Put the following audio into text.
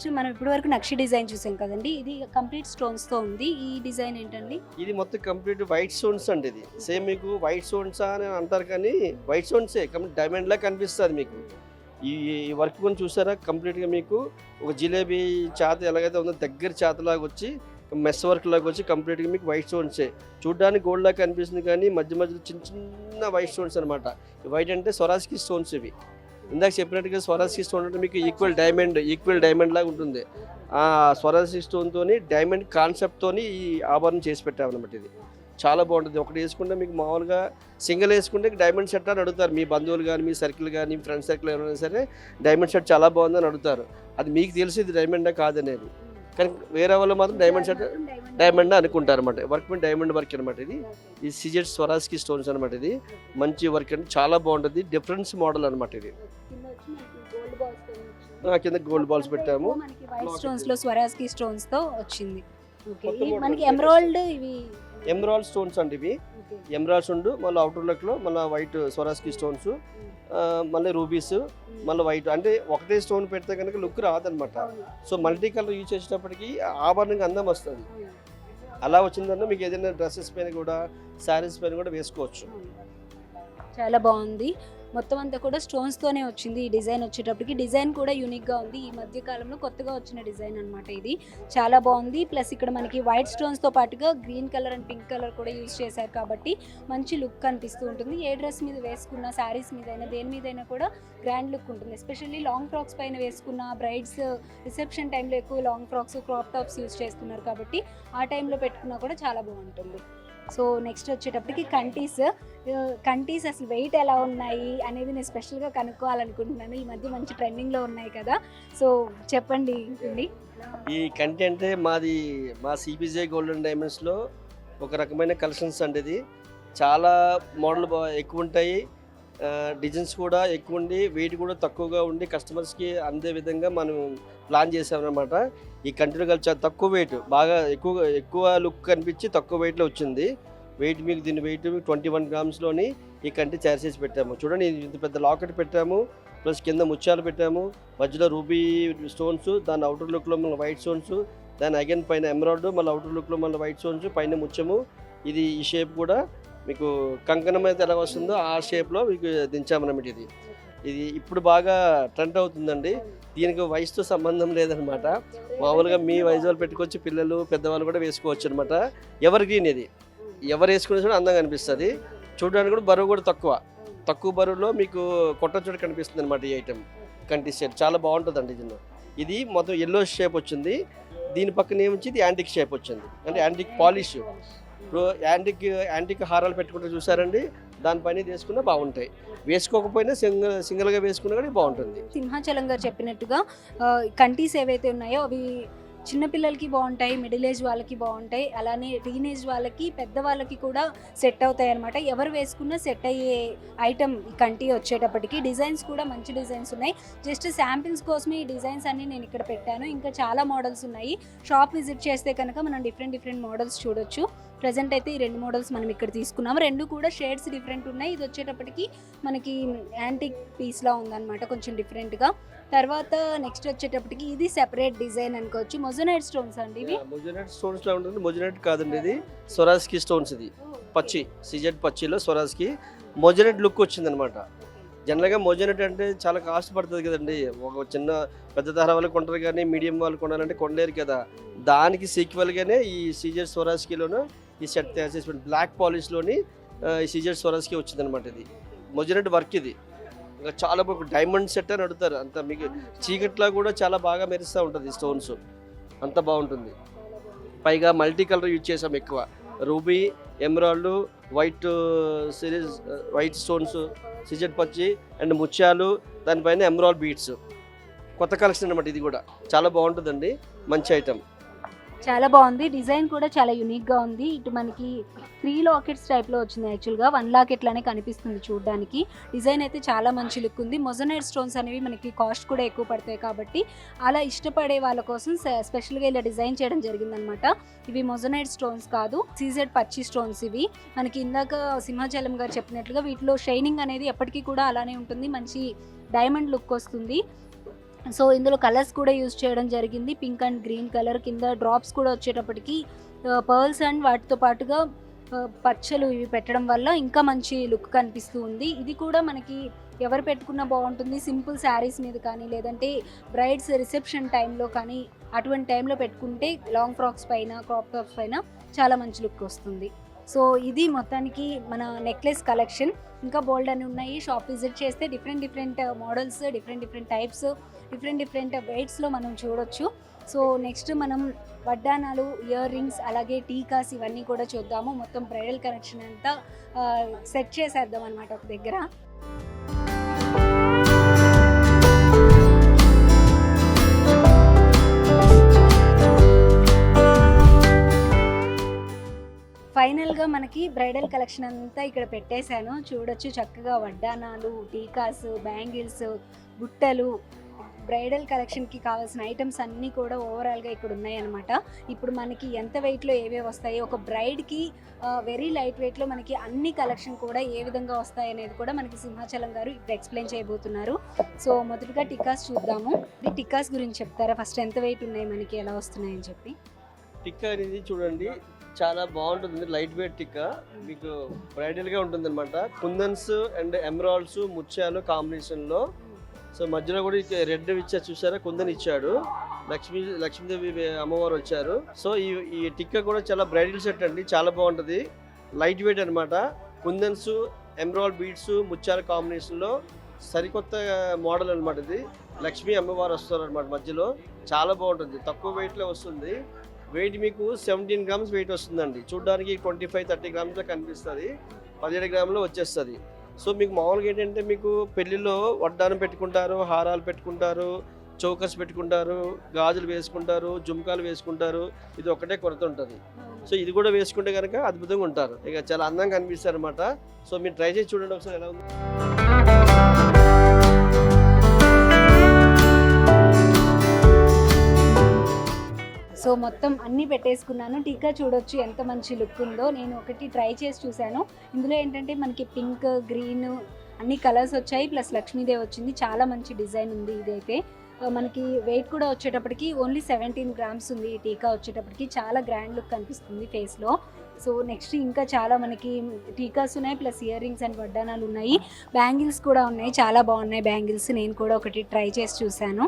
Next మనం ఇప్పటి వరకు నక్షి డిజైన్ చూసాం కదండి, ఇది కంప్లీట్ స్టోన్స్ తో ఉంది. ఈ డిజైన్ ఏంటండి? ఇది మొత్తం కంప్లీట్ వైట్ స్టోన్స్ అండి. ఇది సేమ్ మీకు వైట్ స్టోన్స్ అని అంటారు కానీ వైట్ స్టోన్సే కంప్లీట్ డైమండ్ లా కనిపిస్తుంది మీకు. ఈ వర్క్ కొని చూసారా కంప్లీట్గా మీకు ఒక జిలేబీ చేత ఎలాగైతే ఉందో దగ్గర చేతలాగా వచ్చి మెస్ వర్క్ లాగా వచ్చి కంప్లీట్గా మీకు వైట్ స్టోన్సే. చూడడానికి గోల్డ్ లాగా కనిపిస్తుంది కానీ మధ్య మధ్యలో చిన్న చిన్న వైట్ స్టోన్స్ అనమాట. వైట్ అంటే స్వరాజ్కి స్టోన్స్ ఇవి. ఇందాక చెప్పినట్టుగా స్వరాజ్కి స్టోన్ అంటే మీకు ఈక్వల్ డైమండ్ లాగా ఉంటుంది. ఆ స్వరాజ్కి స్టోన్తో డైమండ్ కాన్సెప్ట్తో ఈ ఆభరణం చేసి పెట్టామన్నమాట. ఇది చాలా బాగుంటుంది. ఒకటి వేసుకుంటే మీకు మామూలుగా సింగిల్ వేసుకుంటే డైమండ్ సెట్ అని అడుగుతారు మీ బంధువులు కానీ, మీ సర్కిల్ కానీ, మీ ఫ్రెండ్ సర్కిల్ ఎవరైనా సరే డైమండ్ సెట్ చాలా బాగుందని అడుగుతారు. అది మీకు తెలిసి ఇది డైమండా కాదనేది, కానీ వేరే వాళ్ళు మాత్రం డైమండ్ సెట్ డైమండ్ అనుకుంటారు అనమాట. వర్క్ మీద డైమండ్ వర్క్ అనమాట. ఇది సిజెడ్ స్వరాజ్కి స్టోన్స్ అనమాట. ఇది మంచి వర్క్ అంటే చాలా బాగుంటుంది. డిఫరెన్స్ మోడల్ అనమాట. ఇది కింద గోల్డ్ బాల్స్ పెట్టాము. వైట్ స్టోన్స్ లో స్వరాజ్కి స్టోన్స్ తో వచ్చింది. మనకి ఎమరాల్డ్ ఇవి ఎమరాల్డ్ స్టోన్స్ అండి. ఇవి ఎమరాల్డ్స్ ఉండు మళ్ళీ అవుటర్ లక్ లో మళ్ళీ వైట్ స్వరాజ్కి స్టోన్స్, మళ్ళీ రూబీస్, మళ్ళీ వైట్. అంటే ఒకటే స్టోన్ పెడితే కనుక లుక్ రాదనమాట. సో మల్టీ కలర్ యూజ్ చేసేటప్పటికి ఆభరణంగా అందం వస్తుంది. అలా వచ్చిందన్న మీకు ఏదైనా డ్రెస్సెస్ పైన కూడా, శారీస్ పైన కూడా వేసుకోవచ్చు. చాలా బాగుంది. మొత్తం అంతా కూడా స్టోన్స్ తోనే వచ్చింది. ఈ డిజైన్ వచ్చేటప్పటికి డిజైన్ కూడా యూనిక్ గా ఉంది. ఈ మధ్య కాలంలో కొత్తగా వచ్చిన డిజైన్ అన్నమాట. ఇది చాలా బాగుంది. ప్లస్ ఇక్కడ మనకి వైట్ స్టోన్స్ తో పాటుగా green colour and pink colour కూడా యూజ్ చేశారు కాబట్టి మంచి లుక్ కనిపిస్తూ ఉంటుంది. ఏ డ్రెస్ మీద వేసుకున్న, శారీస్ మీద అయినా దేని మీదైనా కూడా గ్రాండ్ లుక్ ఉంటుంది. ఎస్పెషల్లీ లాంగ్ ఫ్రాక్స్ పైన వేసుకున్న, బ్రైడ్స్ రిసెప్షన్ టైంలో ఎక్కువ long frocks, crop tops use చేస్తున్నారు కాబట్టి ఆ టైంలో పెట్టుకున్నా కూడా చాలా బాగుంటుంది. సో నెక్స్ట్ వచ్చేటప్పటికి కంటీస్ అసలు వెయిట్ ఎలా ఉన్నాయి అనేది నేను స్పెషల్గా కనుక్కోవాలనుకుంటున్నాను. ఈ మధ్య మంచి ట్రెండింగ్లో ఉన్నాయి కదా, సో చెప్పండి. ఈ కంటి అంటే మా సిపిజే గోల్డెన్ డైమండ్స్లో ఒక రకమైన కలెక్షన్స్ అండి. ఇది చాలా మోడల్ ఎక్కువ ఉంటాయి, డిజైన్స్ కూడా ఎక్కువ ఉండి వెయిట్ కూడా తక్కువగా ఉండి కస్టమర్స్కి అందే విధంగా మనం ప్లాన్ చేసామన్నమాట. ఈ కంటిలో కలిసి తక్కువ వెయిట్, బాగా ఎక్కువ లుక్ కనిపించి తక్కువ వెయిట్లో వచ్చింది. వెయిట్ మీకు దీని వెయిట్ 21 గ్రామ్స్లోని ఈ కంటి తయారు చేసి పెట్టాము. చూడండి ఇంత పెద్ద లాకెట్ పెట్టాము, ప్లస్ కింద ముత్యాలు పెట్టాము, మధ్యలో రూబీ స్టోన్స్, దాని అవుటర్ లుక్లో మళ్ళీ వైట్ స్టోన్స్, దాని అగైన్ పైన ఎమరాల్డ్, మళ్ళీ అవుటర్ లుక్లో మళ్ళీ వైట్ స్టోన్స్, పైన ముత్యము. ఇది ఈ షేప్ కూడా మీకు కంకణం అయితే ఎలా వస్తుందో ఆ షేప్లో మీకు దించామన్నమాట. ఇది ఇప్పుడు బాగా ట్రెండ్ అవుతుందండి. దీనికి వయసుతో సంబంధం లేదనమాట. మామూలుగా మీ వయసు వాళ్ళు పెట్టుకొచ్చి పిల్లలు, పెద్దవాళ్ళు కూడా వేసుకోవచ్చు అనమాట. ఎవర్ గ్రీన్ ఇది, ఎవరు వేసుకునే కూడా అందంగా అనిపిస్తుంది. చూడడానికి కూడా బరువు కూడా తక్కువ బరువులో మీకు కొట్టచోటు కనిపిస్తుంది అనమాట. ఈ ఐటెం కంటి సెట్ చాలా బాగుంటుందండి. ఇది మొత్తం ఎల్లో షేప్ వచ్చింది. దీని పక్కన ఏమిచ్చి ఇది యాంటిక్ షేప్ వచ్చింది, అంటే యాంటిక్ పాలిష్. ఇప్పుడు యాంటిక్ హారాలు పెట్టుకుంటే చూసారండి, దానిపైన వేసుకున్నా బాగుంటాయి. వేసుకోకపోయినా సింగిల్గా వేసుకున్నా కూడా బాగుంటుంది. సింహాచలం గారు చెప్పినట్టుగా కంటీస్ ఏవైతే ఉన్నాయో అవి చిన్నపిల్లలకి బాగుంటాయి, మిడిల్ ఏజ్ వాళ్ళకి బాగుంటాయి, అలానే టీనేజ్ వాళ్ళకి, పెద్దవాళ్ళకి కూడా సెట్ అవుతాయి అనమాట. ఎవరు వేసుకున్నా సెట్ అయ్యే ఐటమ్ ఈ కంటి వచ్చేటప్పటికి. డిజైన్స్ కూడా మంచి డిజైన్స్ ఉన్నాయి. జస్ట్ శాంపిల్స్ కోసమే ఈ డిజైన్స్ అన్ని నేను ఇక్కడ పెట్టాను. ఇంకా చాలా మోడల్స్ ఉన్నాయి. షాప్ విజిట్ చేస్తే కనుక మనం డిఫరెంట్ మోడల్స్ చూడొచ్చు. ప్రజెంట్ అయితే ఈ 2 మోడల్స్ మనం ఇక్కడ తీసుకున్నాము. 2 కూడా షేడ్స్ డిఫరెంట్ ఉన్నాయి. ఇది వచ్చేటప్పటికి మనకి యాంటిక్ పీస్లా ఉందన్నమాట, కొంచెం డిఫరెంట్గా. తర్వాత నెక్స్ట్ వచ్చేటప్పటికి ఇది సెపరేట్ డిజైన్ అనుకోవచ్చు. మొజనైట్ స్టోన్స్ అండి ఇవి. మొజనైట్ స్టోన్స్ లా ఉంటుంది. మొజనైట్ కాదండి, ఇది స్వరాజ్కి స్టోన్స్. ఇది పచ్చి సిజెడ్ పచ్చిలో స్వరాజ్కి మొజనైట్ లుక్ వచ్చిందనమాట. జనరల్గా మొజనైట్ అంటే చాలా కాస్ట్ పడుతుంది కదండి. ఒక చిన్న పెద్ద ధర వాళ్ళు కొంటారు కానీ మీడియం వాళ్ళు కొనాలంటే కొనలేరు కదా. దానికి సీక్వెల్గానే ఈ సిజెడ్ స్వరాజ్కిలోనూ ఈ సెట్ తయారు చేసి బ్లాక్ పాలిష్లోని ఈ సిజెడ్ స్వరాజ్కి వచ్చిందనమాట. ఇది మొజనైట్ వర్క్. ఇది ఇంకా చాలా బాగా డైమండ్ సెట్ అని అడుగుతారు. అంత మీకు చీకట్లో కూడా చాలా బాగా మెరుస్తూ ఉంటుంది స్టోన్స్, అంత బాగుంటుంది. పైగా మల్టీ కలర్ యూజ్ చేసాం ఎక్కువ. Ruby, emerald, white stones, CZ పచ్చి అండ్ ముత్యాలు, దానిపైన ఎమరాల్డ్ బీడ్స్. కొత్త కలెక్షన్ అనమాట. ఇది కూడా చాలా బాగుంటుందండి, మంచి ఐటమ్. చాలా బాగుంది. డిజైన్ కూడా చాలా యూనిక్గా ఉంది. ఇటు మనకి 3 లాకెట్స్ టైప్లో వచ్చింది. యాక్చువల్గా 1 లాకెట్ లానే కనిపిస్తుంది చూడడానికి. డిజైన్ అయితే చాలా మంచి లుక్ ఉంది. మొజనైట్ స్టోన్స్ అనేవి మనకి కాస్ట్ కూడా ఎక్కువ పడతాయి కాబట్టి అలా ఇష్టపడే వాళ్ళ కోసం స్పెషల్గా ఇలా డిజైన్ చేయడం జరిగిందనమాట. ఇవి మొజనైట్ స్టోన్స్ కాదు, సిజెడ్ పచ్చి స్టోన్స్. ఇవి మనకి ఇందాక సింహాచలం గారు చెప్పినట్లుగా వీటిలో షైనింగ్ అనేది ఎప్పటికీ కూడా అలానే ఉంటుంది. మంచి డైమండ్ లుక్ వస్తుంది. సో ఇందులో కలర్స్ కూడా యూజ్ చేయడం జరిగింది. పింక్ అండ్ గ్రీన్ కలర్, కింద డ్రాప్స్ కూడా వచ్చేటప్పటికి పర్ల్స్ అండ్ వాటితో పాటుగా పచ్చలు ఇవి పెట్టడం వల్ల ఇంకా మంచి లుక్ కనిపిస్తూ ఉంది. ఇది కూడా మనకి ఎవరు పెట్టుకున్నా బాగుంటుంది. సింపుల్ శారీస్ మీద కానీ, లేదంటే బ్రైడ్స్ రిసెప్షన్ టైంలో కానీ, అటువంటి టైంలో పెట్టుకుంటే లాంగ్ ఫ్రాక్స్ పైన, క్రాప్ టాప్స్ పైన చాలా మంచి లుక్ వస్తుంది. సో ఇది మొత్తానికి మన నెక్లెస్ కలెక్షన్. ఇంకా బోల్డ్ అని ఉన్నాయి. షాప్ విజిట్ చేస్తే different models, different types, different వెయిట్స్లో మనం చూడొచ్చు. సో నెక్స్ట్ మనం వడ్డానాలు, ఇయర్ రింగ్స్, అలాగే టీకాస్ ఇవన్నీ కూడా చూద్దాము. మొత్తం బ్రైడల్ కలెక్షన్ అంతా సెట్ చేసేద్దాం అనమాట ఒక దగ్గర. ఫైనల్గా మనకి బ్రైడల్ కలెక్షన్ అంతా ఇక్కడ పెట్టేశాను. చూడొచ్చు చక్కగా వడ్డానాలు, టీకాస్, బ్యాంగిల్స్, బుట్టలు, బ్రైడల్ కలెక్షన్కి కావాల్సిన ఐటమ్స్ అన్నీ కూడా ఓవరాల్గా ఇక్కడ ఉన్నాయన్నమాట. ఇప్పుడు మనకి ఎంత వెయిట్లో ఏవేవి వస్తాయి, ఒక బ్రైడ్కి వెరీ లైట్ వెయిట్లో మనకి అన్ని కలెక్షన్ కూడా ఏ విధంగా వస్తాయి అనేది కూడా మనకి సింహాచలం గారు ఇప్పుడు ఎక్స్ప్లెయిన్ చేయబోతున్నారు. సో మొదటిగా టికాస్ చూద్దాము. ఈ టికాస్ గురించి చెప్తారా ఫస్ట్, ఎంత వెయిట్ ఉన్నాయి మనకి, ఎలా వస్తున్నాయని చెప్పి? టిక్కా అనేది చూడండి చాలా బాగుంటుంది, లైట్ వెయిట్ టిక్కా, మీకు బ్రైడల్గా ఉంటుంది అనమాట. కుందన్స్ అండ్ ఎమరాల్డ్స్, ముత్యాలు కాంబినేషన్లో. సో మధ్యలో కూడా రెడ్ ఇచ్చారు చూసారా, కుందన్ ఇచ్చాడు, లక్ష్మీదేవి అమ్మవారు వచ్చారు. సో ఈ టిక్కా కూడా చాలా బ్రైడల్ సెట్ అండి, చాలా బాగుంటుంది, లైట్ వెయిట్ అనమాట. కుందన్స్, ఎమరాల్డ్ బీడ్స్, ముత్యాల కాంబినేషన్లో సరికొత్త మోడల్ అనమాట. ఇది లక్ష్మీ అమ్మవారు వస్తారు అనమాట మధ్యలో, చాలా బాగుంటుంది, తక్కువ వెయిట్లో వస్తుంది. వెయిట్ మీకు 17 గ్రామ్స్ వెయిట్ వస్తుందండి. చూడడానికి 25-30 గ్రామ్స్లో కనిపిస్తుంది, 17 గ్రాములో వచ్చేస్తుంది. సో మీకు మామూలుగా ఏంటంటే మీకు పెళ్ళిలో వడ్డానం పెట్టుకుంటారు, హారాలు పెట్టుకుంటారు, చౌకస్ పెట్టుకుంటారు, గాజులు వేసుకుంటారు, జుమ్కాలు వేసుకుంటారు, ఇది ఒకటే కొరత ఉంటుంది. సో ఇది కూడా వేసుకుంటే కనుక అద్భుతంగా ఉంటారు, ఇక చాలా అందంగా కనిపిస్తారు అనమాట. సో మీరు ట్రై చేసి చూడండి ఒకసారి ఎలా ఉంది. సో మొత్తం అన్నీ పెట్టేసుకున్నాను. టీకా చూడొచ్చు ఎంత మంచి లుక్ ఉందో. నేను ఒకటి ట్రై చేసి చూశాను. ఇందులో ఏంటంటే మనకి పింక్, గ్రీన్ అన్ని కలర్స్ వచ్చాయి, ప్లస్ లక్ష్మీదేవి వచ్చింది. చాలా మంచి డిజైన్ ఉంది. ఇదైతే మనకి వెయిట్ కూడా వచ్చేటప్పటికి ఓన్లీ 17 గ్రామ్స్ ఉంది. ఈ టీకా వచ్చేటప్పటికి చాలా గ్రాండ్ లుక్ కనిపిస్తుంది ఫేస్లో. సో నెక్స్ట్ ఇంకా చాలా మనకి టీకాస్ ఉన్నాయి, ప్లస్ ఇయర్ రింగ్స్ అండ్ వడ్డానాలు ఉన్నాయి, బ్యాంగిల్స్ కూడా ఉన్నాయి, చాలా బాగున్నాయి బ్యాంగిల్స్. నేను కూడా ఒకటి ట్రై చేసి చూశాను.